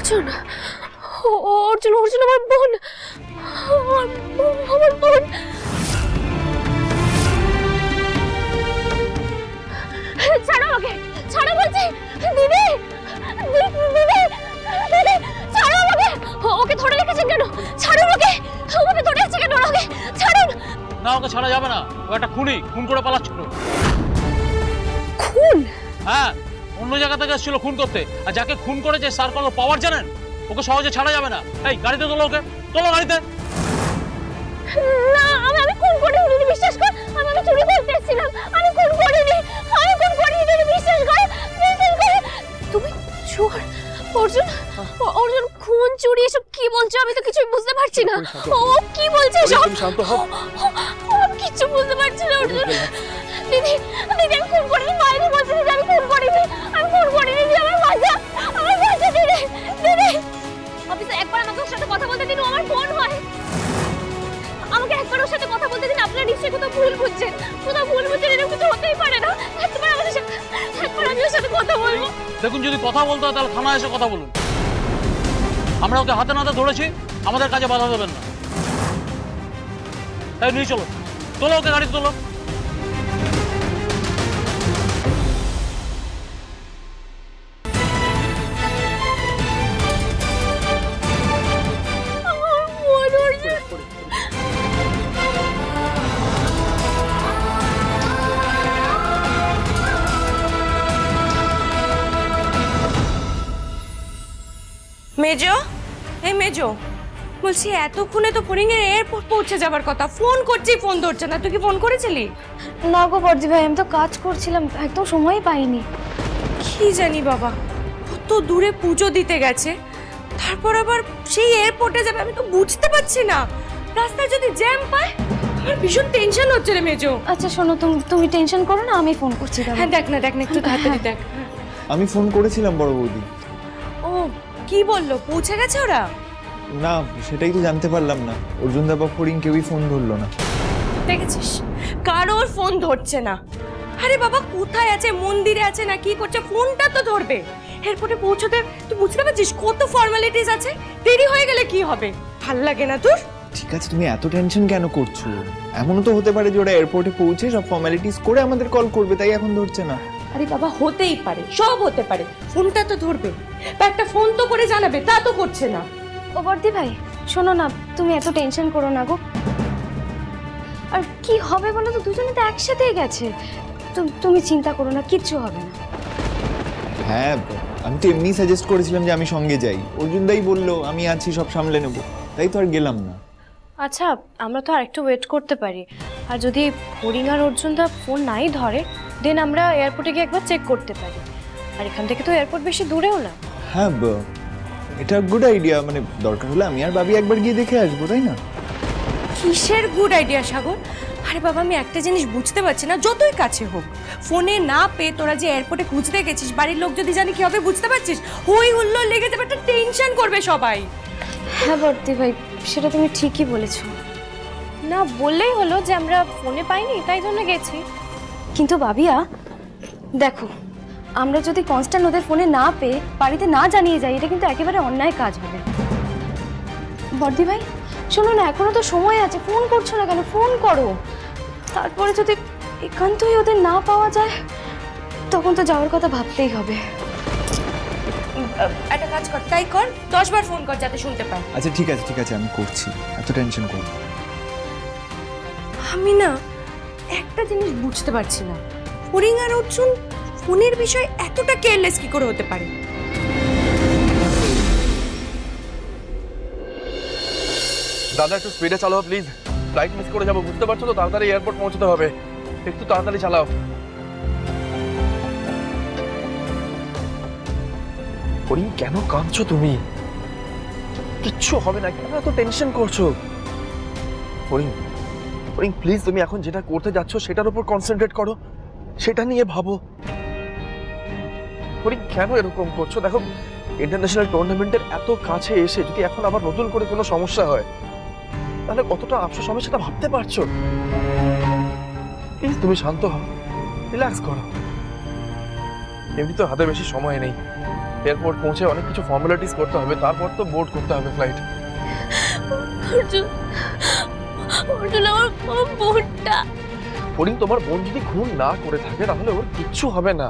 অর্জুন, অর্জুন, অর্জুন আমার বোন, আমার বোন। ছাড়ো আমাকে, ছাড়ো বলছি। দিদি, দিদি, দিদি, ছাড়ো আমাকে। ওকে ধরে রেখেছেন কেন? ছাড়ুন ওকে, ওকে ধরে আছে কেন? ওকে ছাড়ুন। না, ওকে ছাড়া যাবে না। ও একটা খুনি, খুন করে পালাচ্ছিল। খুন? হ্যাঁ, অন্য জায়গা থেকে এসেছিল খুন করতে। আর যাকে খুন করেছে স্যার কত পাওয়ার জানেন? ওকে সহজে ছাড়া যাবে না। এই গাড়িতে তোলো ওকে, তোলো গাড়িতে। না, আমি খুন করিনি, দিদি বিশ্বাস কর। আমি চুরি করতে এসেছিলাম, আমি খুন করিনি, আমি খুন করিনি, দিদি বিশ্বাস কর, বিশ্বাস কর। তুমি চোর? অর্জুন, অর্জুন খুন চুরি এসব কি বলছো? আমি তো কিছুই বুঝতে পারছি না। ও কি বলছে সব? শান্ত হও। আমি কিছু বুঝতে পারছি না অর্জুন। দিদি, দিদি আমি খুন করিনি, মাইনে বলছি দিদি আমি খুন করিনি, আমি খুন করিনি, দিদি আমার বাচ্চা, দিদি, দিদি। অফিসে একবার আমাকে ওর সাথে কথা বলতে দিন, ও আমার ফোন হয়। আমাকে একবার ওর সাথে কথা বলতে দিন। আপনারা নিশ্চয়ই কোথাও ভুল বুঝছেন, কোথাও ভুল বুঝছেন, এরকম কিছু হতেই পারে না। একবার আমাদের সাথে, একবার আমি ওর সাথে কথা বলবো। দেখুন, যদি কথা বলতে হয় তাহলে থানায় এসে কথা বলুন। আমরা ওকে হাতে নাতে ধরেছি, আমাদের কাজে বাধা দেবেন না। এই নিয়ে চলো, তোলো ওকে গাড়িতে তোলো। আমার বোন অর্জুন। মেজো, এই মেজো, বলছি এতক্ষণে তো ফরিং এর এয়ারপোর্ট পৌঁছে যাবার কথা। ফোন করছি, ফোন ধরছে না। তুই কি ফোন করেছিলি? না গো বর্দি ভাই, আমি তো কাজ করছিলাম, একদম সময়ই পাইনি। কি জানি বাবা, কত দূরে পুজো দিতে গেছে, তারপর আবার সেই এয়ারপোর্টে যাবে। আমি তো বুঝতে পারছি না, রাস্তায় যদি জ্যাম পায়। আমার ভীষণ টেনশন হচ্ছে রে মেজো। আচ্ছা শোনো, তুমি টেনশন করো না, আমি ফোন করছি। হ্যাঁ দেখ না, দেখ না, একটু তাড়াতাড়ি দেখ। আমি ফোন করেছিলাম বড় বৌদি। ও কি বললো, পৌঁছে গেছে ওরা? না, সেটাই তো জানতে পারলাম না। অর্জুন দা বা ফরিং কেউই ফোন ধরলো না। দেখেছিস, কারোর ফোন ধরছে না। আরে বাবা, কোথায় আছে? মন্দিরে আছে না কি করছে? ফোনটা তো ধরবে। এয়ারপোর্টে পৌঁছতে তুই বুঝতে পারছিস কত ফর্মালিটিস আছে? দেরি হয়ে গেলে কি হবে? ভাল লাগে না তোর? ঠিক আছে, তুমি এত টেনশন কেন করছো? এমনও তো হতে পারে যে ওরা এয়ারপোর্টে পৌঁছে সব ফর্মালিটিস করে আমাদের কল করবে, তাই এখন ধরছে না। আরে বাবা, হতেই পারে, সব হতে পারে। ফোনটা তো ধরবে, বা একটা ফোন তো করে জানাবে, তা তো করছে না। ও বর্দি ভাই শোনো না, তুমি এত টেনশন করো না গো। আর কি হবে বলো তো, দুজনে তো একসাথেই গেছে। তুমি চিন্তা করো না, কিচ্ছু হবে না। হ্যাঁ, আমি তো এমনি সাজেস্ট করেছিলাম যে আমি সঙ্গে যাই। অর্জুন দাই বললো আমি আছি, সব সামলে নেব, তাই তো আর গেলাম না। আচ্ছা, আমরা তো আরেকটু ওয়েট করতে পারি। আর যদি ফরিং আর অর্জুন দা ফোন নাই ধরে, দেন আমরা এয়ারপোর্টে গিয়ে একবার চেক করতে পারি। আর এখান থেকে তো এয়ারপোর্ট বেশি দূরেও না। হ্যাঁ, এটা গুড আইডিয়া। মানে দরকার হলে আমি আর বাবি একবার গিয়ে দেখে আসবো, তাই না? কিসের গুড আইডিয়া সাগর? আরে বাবা, আমি একটা জিনিস বুঝতে পারছি না, যতই কাছে হোক, ফোনে না পেয়ে তোরা যে এয়ারপোর্টে খুঁজতে গেছিস, বাড়ির লোক যদি জানে কি হবে বুঝতে পারছিস? হই হুল্লোড় লেগে যাবে, একটা টেনশন করবে সবাই। হ্যাঁ বর্দি ভাই, সেটা তুমি ঠিকই বলেছো। না বললেই হলো যে আমরা ফোনে পাইনি, তাই জন্য গেছি। কিন্তু বাবিয়া দেখো, আমরা যদি কনস্ট্যান্ট ওদের ফোনে না পেয়ে বাড়িতে না জানিয়ে যাই, এটা কিন্তু একেবারে অন্যায় কাজ হবে। বর্দি ভাই শোনো না, এখনো তো সময় আছে, ফোন করছো না কেন? ফোন করো। তারপরে যদি একান্তই ওদের না পাওয়া যায়, তখন তো যাওয়ার কথা ভাবতেই হবে। একটা কাজ কর, তাই কর, 10 বার ফোন কর যাতে শুনতে পায়। আচ্ছা ঠিক আছে, ঠিক আছে, আমি করছি। এত টেনশন করো না। আমি না একটা জিনিস বুঝতে পারছি না, ফরিং আর অর্জুন ফোনের বিষয়ে এতটা কেয়ারলেস কি করে হতে পারে? দাদা একটু স্পিডে চালাও প্লিজ, ফ্লাইট মিস করে যাবো, বুঝতে পারছো তো? তাড়াতাড়ি এয়ারপোর্ট পৌঁছতে হবে, একটু তাড়াতাড়ি চালাও। ফরিং কেন কাঁদছো তুমি? কিচ্ছু হবে না, কেন এত টেনশন করছো? ফরিং, ফরিং প্লিজ, তুমি এখন যেটা করতে যাচ্ছ সেটার উপর কনসেন্ট্রেট করো, সেটা নিয়ে ভাবো। ফরিং কেন এরকম করছো? দেখো, ইন্টারন্যাশনাল টুর্নামেন্টের এত কাছে এসে যদি এখন আবার নতুন করে কোনো সমস্যা হয়, তাহলে কতটা আফসোস হবে সেটা ভাবতে পারছো? প্লিজ তুমি শান্ত হও, রিল্যাক্স করো। এমনি তো হাতে বেশি সময় নেই, এয়ারপোর্ট পৌঁছে অনেক কিছু ফর্মালিটিস করতে হবে, তারপর তো বোর্ড করতে হবে ফ্লাইট। অর্জুন, অর্জুন আমার বোনটা। ফড়িং, তোমার বোন যদি খুন না করে থাকে তাহলে ওর কিচ্ছু হবে না।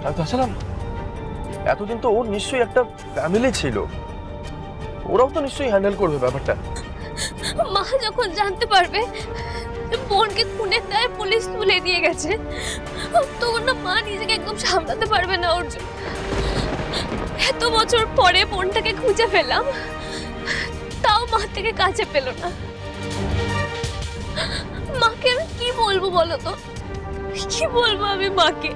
আর তাছাড়া এতদিন তো ওর নিশ্চয়ই একটা ফ্যামিলি ছিল, ওরাও তো নিশ্চয়ই হ্যান্ডেল করবে ব্যাপারটা। মা যখন জানতে পারবে বোনকে খুনের দায়ে পুলিশ তুলে দিয়ে গেছে, তখন না মা নিজেকে একদম সামলাতে পারবে না অর্জুন। এত বছর পরে বোনটাকে খুঁজে পেলাম, তাও মা থেকে কাছে পেল না। মাকে আমি কি বলবো বলো তো, কি বলবো আমি মাকে?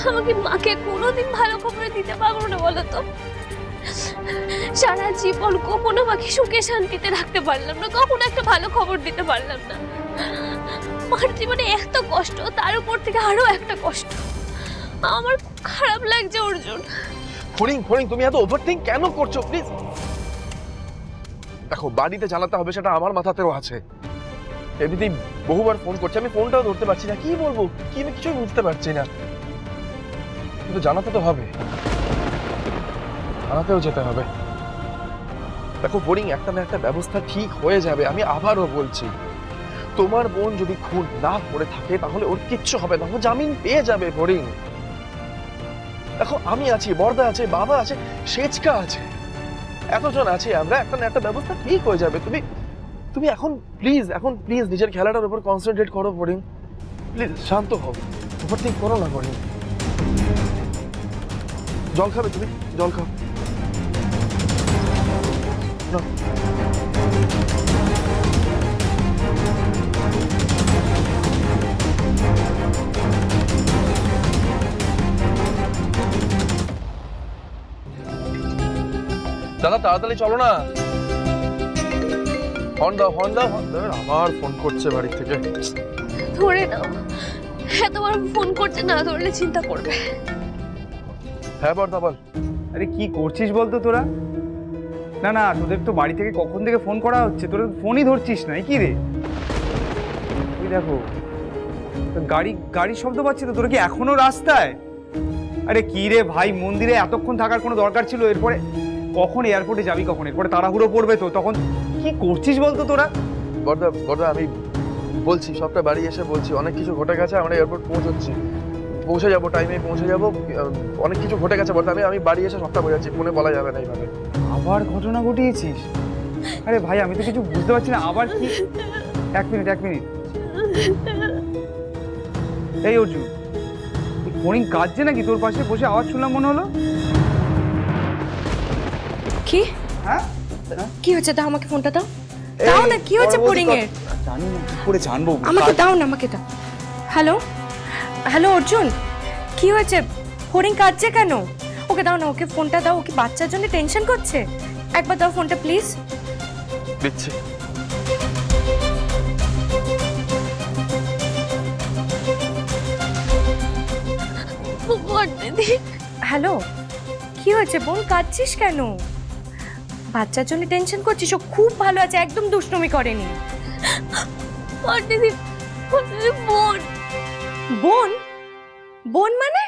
আমাকে মাকে কোনোদিন ভালো খবর দিতে পারবো না বলো তো? সারা জীবন কখনো মাকে সুখে শান্তিতে রাখতে পারলাম না, কখনো একটা ভালো খবর দিতে পারলাম না। মার জীবনে এত কষ্ট, তার উপর থেকে আরো একটা কষ্ট। আমার খুব খারাপ লাগছে অর্জুন। ফড়িং, তুমি এত ওভারথিংক কেন করছো? প্লিজ দেখো, বাড়িতে জানাতে হবে সেটা আমার মাথাতেও আছে। এমনিতেই বহুবার ফোন করছে, আমি ফোনটাও ধরতে পারছি না। কি বলবো, কি আমি কিছুই বুঝতে পারছি না, কিন্তু জানাতে তো হবে, জানাতেও যেতে হবে। দেখো ফড়িং, একটা না একটা ব্যবস্থা ঠিক হয়ে যাবে। আমি আবারও বলছি, তোমার বোন যদি খুন না করে থাকে তাহলে ওর কিচ্ছু হবে না, ও জামিন পেয়ে যাবে। ফড়িং দেখো, আমি আছি, বর্দা আছে, বাবা আছে, সেচকা আছে, এতজন আছি আমরা, একটা না একটা ব্যবস্থা ঠিক হয়ে যাবে। তুমি এখন প্লিজ নিজের খেলাটার উপর কনসেন্ট্রেট করো ফড়িং। প্লিজ শান্ত হও, ওভারথিংক করো না ফড়িং। জল খাবে তুমি? জল খাও না। দাদা তাড়াতাড়ি চলো না, হর্ন দাও। আবার ফোন করছে বাড়ি থেকে। ধরে নাও, এতবার ফোন করছে, না ধরলে চিন্তা করবে। হ্যাঁ বর্দা বল। আরে কি করছিস বলতো তোরা? না না, তোদের তো বাড়ি থেকে কখন থেকে ফোন করা হচ্ছে, তোরা ফোনই ধরছিস না, কি রে? তুই দেখো, গাড়ির শব্দ পাচ্ছি তো, তোরা কি এখনো রাস্তায়? আরে কি রে ভাই, মন্দিরে এতক্ষণ থাকার কোনো দরকার ছিল? এরপরে কখন এয়ারপোর্টে যাবি, কখন এরপরে তাড়াহুড়ো পড়বে তো, তখন কি করছিস বলতো তোরা? বর্দা আমি বলছি, সবটা বাড়ি এসে বলছি, অনেক কিছু ঘটে গেছে, আমরা এয়ারপোর্ট পৌঁছে যাবো, টাইমে পৌঁছে যাবো, অনেক কিছু ঘটে গেছে বর্দা। আমি বাড়ি এসে সবটা বোঝাচ্ছি, ফোনে বলা যাবে না এইভাবে। আবার ঘটনা ঘটিয়েছিস? আরে ভাই, আমি তো কিছু বুঝতে পারছি না, আবার কি? এক মিনিট এই অর্জুন, ফোনিং কাঁদছে নাকি? তোর পাশে বসে আওয়াজ শুনলাম মনে হলো। কি হ্যাঁ, কি হচ্ছে? দাও আমাকে ফোনটা, দাও না। কি হচ্ছে ফড়িং এর? জানি না, কি করে জানবো? আমাকে দাও না, আমাকে দাও। হ্যালো অর্জুন, কি হয়েছে? ফড়িং কাঁদছে কেন? ওকে দাও না, ওকে ফোনটা দাও। ওকে বাচ্চার জন্য টেনশন করছে। একবার দাও ফোনটা প্লিজ। দিচ্ছি। দিদি, হ্যালো, কি হয়েছে বোন? কাঁদছিস কেন? বাচ্চার জন্য টেনশন করছিস? ও খুব ভালো আছে, একদম দুষ্টুমি করেনি। দিদি, বোন। বোন? বোন মানে?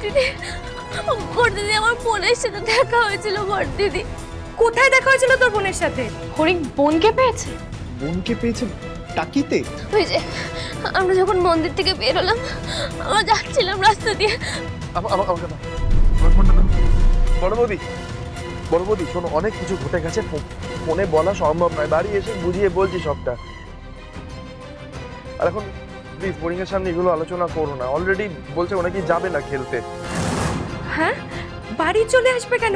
দিদি, আমার বোনের সাথে দেখা হয়েছিল। দিদি, কোথায় দেখা হয়েছিল তোর বোনের সাথে? হরিণ বোনকে পেয়েছে? বোনকে পেয়েছে টাকিতে? ওই যে আমরা যখন মন্দির থেকে বের হলাম, আমরা যাচ্ছিলাম রাস্তা দিয়ে। আমাকে দাও, বড় বৌদি শোনো, অনেক কিছু ঘটে গেছে, ফোনে বলা সম্ভব নয়, বাড়ি এসে বুঝিয়ে বলছি সবটা। আর এখন প্লিজ ফড়িং এর সামনে এগুলো আলোচনা করো না, অলরেডি বলছে ও নাকি যাবে না খেলতে। হ্যাঁ, বাড়ি চলে আসবে কেন?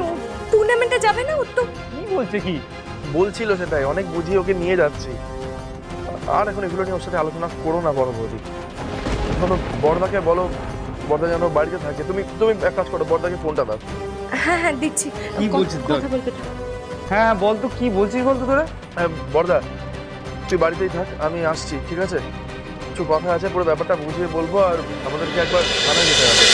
টুর্নামেন্টে যাবে না? ও তো কি বলছে? কি বলছিল সেটাই, অনেক বুঝিয়ে ওকে নিয়ে যাচ্ছি। আর এখন এগুলো নিয়ে ওর সাথে আলোচনা করো না বড় বৌদি। শোনো, বড়দাকে বলো, বড়দা যেন বাড়িতে থাকে। তুমি এক কাজ করো, বড়দাকে ফোনটা দাও। হ্যাঁ দিচ্ছি। কি বলছিস? কথা বলবে? হ্যাঁ বল তো, কি বলছিস বলতো তোরা? বড়দা তুই বাড়িতেই থাক, আমি আসছি, ঠিক আছে? কিছু কথা আছে, পুরো ব্যাপারটা বুঝিয়ে বলবো, আর আমাদেরকে একবার থানায় যেতে হবে।